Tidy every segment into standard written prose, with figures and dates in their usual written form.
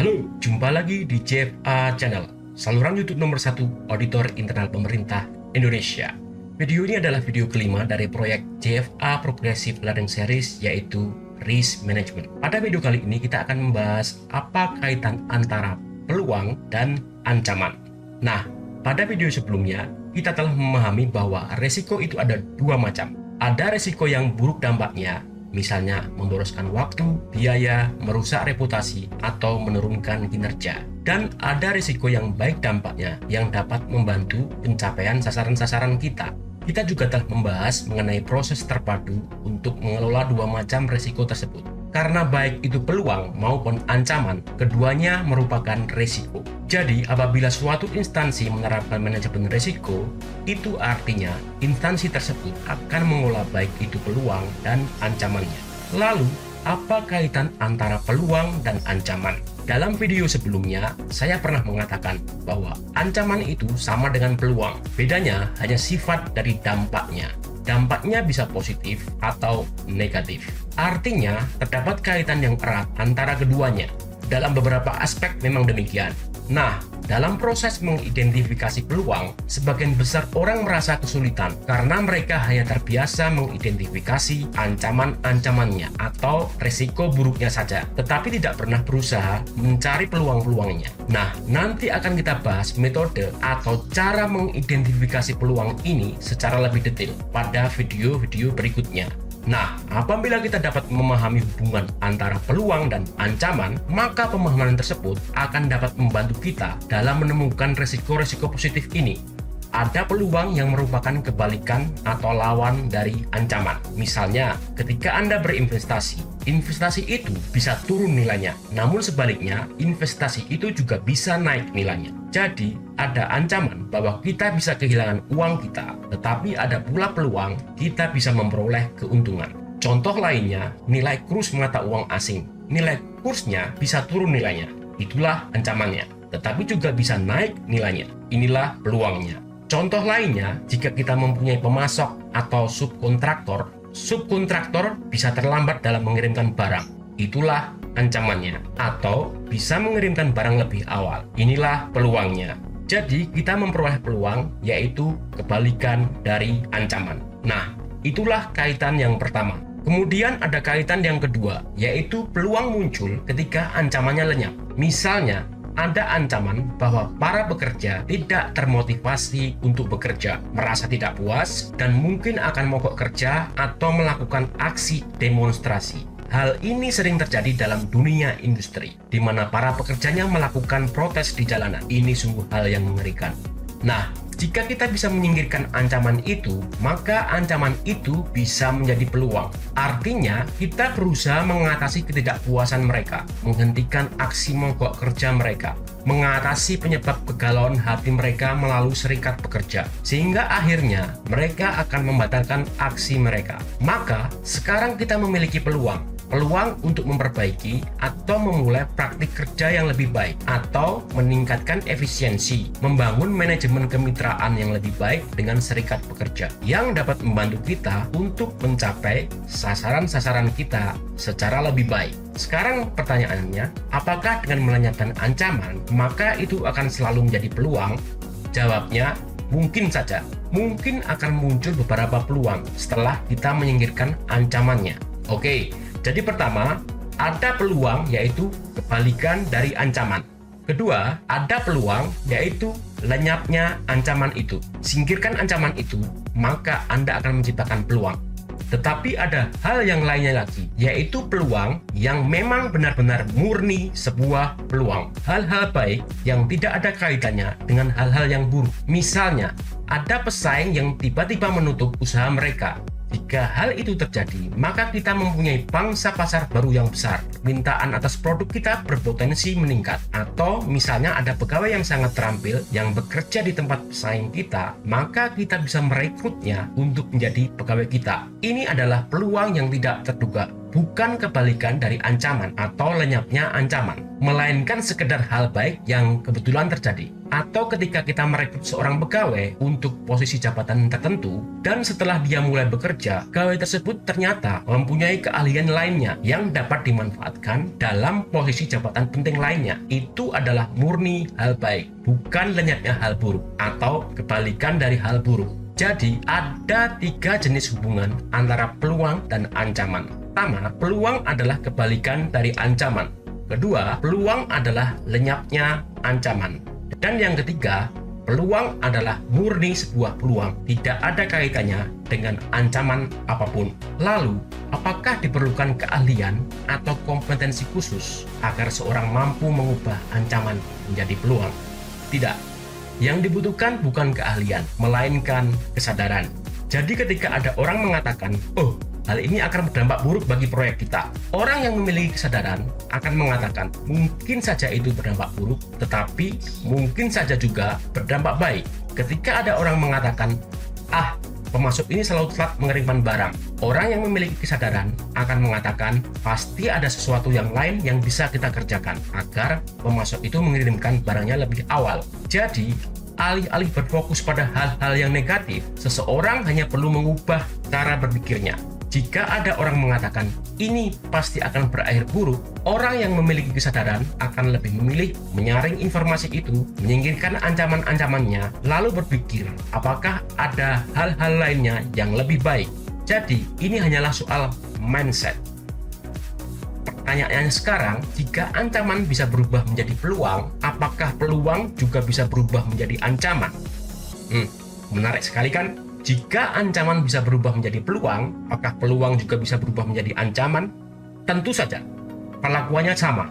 Halo, jumpa lagi di JFA Channel, saluran YouTube nomor 1 Auditor Internal Pemerintah Indonesia. Video ini adalah video kelima dari proyek JFA Progressive Learning Series, yaitu Risk Management. Pada video kali ini kita akan membahas apa kaitan antara peluang dan ancaman. Nah, pada video sebelumnya kita telah memahami bahwa resiko itu ada dua macam. Ada resiko yang buruk dampaknya, misalnya memboroskan waktu, biaya, merusak reputasi, atau menurunkan kinerja. Dan ada risiko yang baik dampaknya yang dapat membantu pencapaian sasaran-sasaran kita. Kita juga telah membahas mengenai proses terpadu untuk mengelola dua macam risiko tersebut. Karena baik itu peluang maupun ancaman, keduanya merupakan risiko. Jadi, apabila suatu instansi menerapkan manajemen risiko, itu artinya instansi tersebut akan mengolah baik itu peluang dan ancamannya. Lalu, apa kaitan antara peluang dan ancaman? Dalam video sebelumnya, saya pernah mengatakan bahwa ancaman itu sama dengan peluang. Bedanya hanya sifat dari dampaknya. Dampaknya bisa positif atau negatif. Artinya, terdapat kaitan yang erat antara keduanya. Dalam beberapa aspek memang demikian. Nah, dalam proses mengidentifikasi peluang, sebagian besar orang merasa kesulitan karena mereka hanya terbiasa mengidentifikasi ancaman-ancamannya atau risiko buruknya saja, tetapi tidak pernah berusaha mencari peluang-peluangnya. Nah, nanti akan kita bahas metode atau cara mengidentifikasi peluang ini secara lebih detail pada video-video berikutnya. Nah, apabila kita dapat memahami hubungan antara peluang dan ancaman, maka pemahaman tersebut akan dapat membantu kita dalam menemukan risiko-risiko positif ini. Ada peluang yang merupakan kebalikan atau lawan dari ancaman. Misalnya, ketika Anda berinvestasi, investasi itu bisa turun nilainya. Namun sebaliknya, investasi itu juga bisa naik nilainya. Jadi, ada ancaman bahwa kita bisa kehilangan uang kita, tetapi ada pula peluang kita bisa memperoleh keuntungan. Contoh lainnya, nilai kurs mata uang asing. Nilai kursnya bisa turun nilainya. Itulah ancamannya. Tetapi juga bisa naik nilainya. Inilah peluangnya. Contoh lainnya, jika kita mempunyai pemasok atau subkontraktor bisa terlambat dalam mengirimkan barang. Itulah ancamannya. Atau bisa mengirimkan barang lebih awal. Inilah peluangnya. Jadi, kita memperoleh peluang, yaitu kebalikan dari ancaman. Nah, itulah kaitan yang pertama. Kemudian ada kaitan yang kedua, yaitu peluang muncul ketika ancamannya lenyap. Misalnya, ada ancaman bahwa para pekerja tidak termotivasi untuk bekerja, merasa tidak puas, dan mungkin akan mogok kerja atau melakukan aksi demonstrasi. Hal ini sering terjadi dalam dunia industri, di mana para pekerjanya melakukan protes di jalanan. Ini sungguh hal yang mengerikan. Nah, jika kita bisa menyingkirkan ancaman itu, maka ancaman itu bisa menjadi peluang. Artinya, kita berusaha mengatasi ketidakpuasan mereka, menghentikan aksi mogok kerja mereka, mengatasi penyebab kegalauan hati mereka melalui serikat pekerja, sehingga akhirnya mereka akan membatalkan aksi mereka. Maka, sekarang kita memiliki peluang untuk memperbaiki atau memulai praktik kerja yang lebih baik, atau meningkatkan efisiensi, membangun manajemen kemitraan yang lebih baik dengan serikat pekerja yang dapat membantu kita untuk mencapai sasaran-sasaran kita secara lebih baik. Sekarang pertanyaannya, apakah dengan melenyapkan ancaman maka itu akan selalu menjadi peluang? Jawabnya, mungkin saja. Mungkin akan muncul beberapa peluang setelah kita menyingkirkan ancamannya. Oke. Jadi pertama, ada peluang yaitu kebalikan dari ancaman. Kedua, ada peluang yaitu lenyapnya ancaman itu. Singkirkan ancaman itu, maka Anda akan menciptakan peluang. Tetapi ada hal yang lainnya lagi, yaitu peluang yang memang benar-benar murni sebuah peluang. Hal-hal baik yang tidak ada kaitannya dengan hal-hal yang buruk. Misalnya, ada pesaing yang tiba-tiba menutup usaha mereka. Jika hal itu terjadi, maka kita mempunyai pangsa pasar baru yang besar. Permintaan atas produk kita berpotensi meningkat. Atau misalnya ada pegawai yang sangat terampil yang bekerja di tempat pesaing kita, maka kita bisa merekrutnya untuk menjadi pegawai kita. Ini adalah peluang yang tidak terduga. bukan kebalikan dari ancaman atau lenyapnya ancaman, melainkan sekedar hal baik yang kebetulan terjadi. Atau ketika kita merekrut seorang pegawai untuk posisi jabatan tertentu, dan setelah dia mulai bekerja, pegawai tersebut ternyata mempunyai keahlian lainnya yang dapat dimanfaatkan dalam posisi jabatan penting lainnya. Itu adalah murni hal baik, bukan lenyapnya hal buruk atau kebalikan dari hal buruk. Jadi, ada 3 jenis hubungan antara peluang dan ancaman. Pertama, peluang adalah kebalikan dari ancaman. Kedua, peluang adalah lenyapnya ancaman. Dan yang ketiga, peluang adalah murni sebuah peluang, tidak ada kaitannya dengan ancaman apapun. Lalu, apakah diperlukan keahlian atau kompetensi khusus agar seorang mampu mengubah ancaman menjadi peluang? Tidak. Yang dibutuhkan bukan keahlian, melainkan kesadaran. Jadi ketika ada orang mengatakan, "Oh, hal ini akan berdampak buruk bagi proyek kita," orang yang memiliki kesadaran akan mengatakan, mungkin saja itu berdampak buruk, tetapi mungkin saja juga berdampak baik. Ketika ada orang mengatakan, pemasok ini selalu telat mengirimkan barang, orang yang memiliki kesadaran akan mengatakan, pasti ada sesuatu yang lain yang bisa kita kerjakan agar pemasok itu mengirimkan barangnya lebih awal. Jadi, alih-alih berfokus pada hal-hal yang negatif, seseorang hanya perlu mengubah cara berpikirnya. Jika ada orang mengatakan, ini pasti akan berakhir buruk, orang yang memiliki kesadaran akan lebih memilih menyaring informasi itu, menyingkirkan ancaman-ancamannya, lalu berpikir, apakah ada hal-hal lainnya yang lebih baik. Jadi, ini hanyalah soal mindset. Pertanyaannya sekarang, jika ancaman bisa berubah menjadi peluang, apakah peluang juga bisa berubah menjadi ancaman? Menarik sekali kan? Jika ancaman bisa berubah menjadi peluang, apakah peluang juga bisa berubah menjadi ancaman? Tentu saja, perlakuannya sama.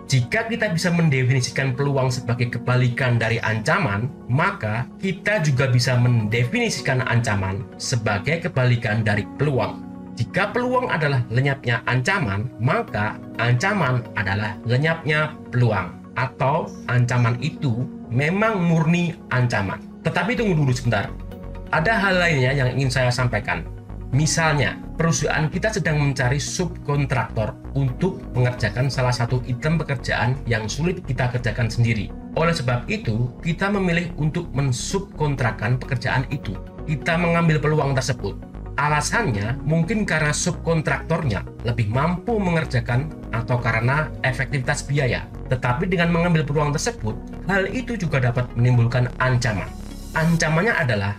Jika kita bisa mendefinisikan peluang sebagai kebalikan dari ancaman, maka kita juga bisa mendefinisikan ancaman sebagai kebalikan dari peluang. Jika peluang adalah lenyapnya ancaman, maka ancaman adalah lenyapnya peluang. Atau ancaman itu memang murni ancaman. Tetapi tunggu dulu sebentar. Ada hal lainnya yang ingin saya sampaikan. Misalnya, perusahaan kita sedang mencari subkontraktor untuk mengerjakan salah satu item pekerjaan yang sulit kita kerjakan sendiri. Oleh sebab itu, kita memilih untuk mensubkontrakkan pekerjaan itu. Kita mengambil peluang tersebut. Alasannya mungkin karena subkontraktornya lebih mampu mengerjakan atau karena efektivitas biaya. Tetapi dengan mengambil peluang tersebut, hal itu juga dapat menimbulkan ancaman. Ancamannya adalah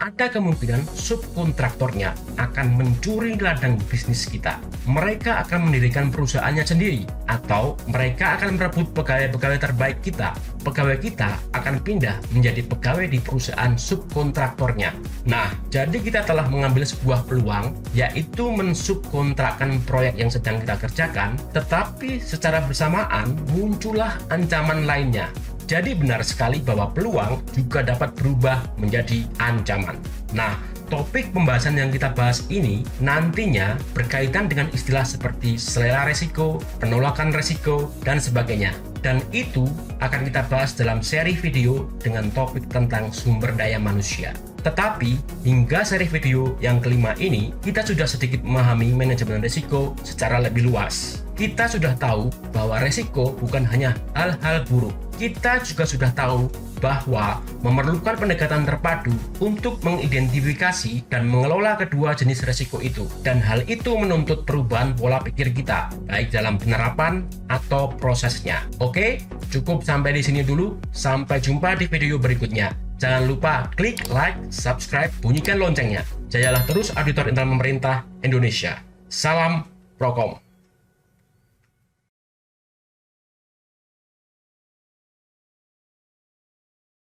ada kemungkinan subkontraktornya akan mencuri ladang bisnis kita. Mereka akan mendirikan perusahaannya sendiri, atau mereka akan merebut pegawai-pegawai terbaik kita. Pegawai kita akan pindah menjadi pegawai di perusahaan subkontraktornya. Nah, jadi kita telah mengambil sebuah peluang, yaitu mensubkontrakkan proyek yang sedang kita kerjakan, tetapi secara bersamaan muncullah ancaman lainnya. Jadi benar sekali bahwa peluang juga dapat berubah menjadi ancaman. Nah, topik pembahasan yang kita bahas ini nantinya berkaitan dengan istilah seperti selera resiko, penolakan resiko, dan sebagainya. Dan itu akan kita bahas dalam seri video dengan topik tentang sumber daya manusia. Tetapi, hingga seri video yang kelima ini, kita sudah sedikit memahami manajemen risiko secara lebih luas. Kita sudah tahu bahwa risiko bukan hanya hal-hal buruk. Kita juga sudah tahu bahwa memerlukan pendekatan terpadu untuk mengidentifikasi dan mengelola kedua jenis risiko itu. Dan hal itu menuntut perubahan pola pikir kita, baik dalam penerapan atau prosesnya. Oke, cukup sampai di sini dulu. Sampai jumpa di video berikutnya. Jangan lupa klik like, subscribe, bunyikan loncengnya. Jayalah terus auditor internal pemerintah Indonesia. Salam Prokom.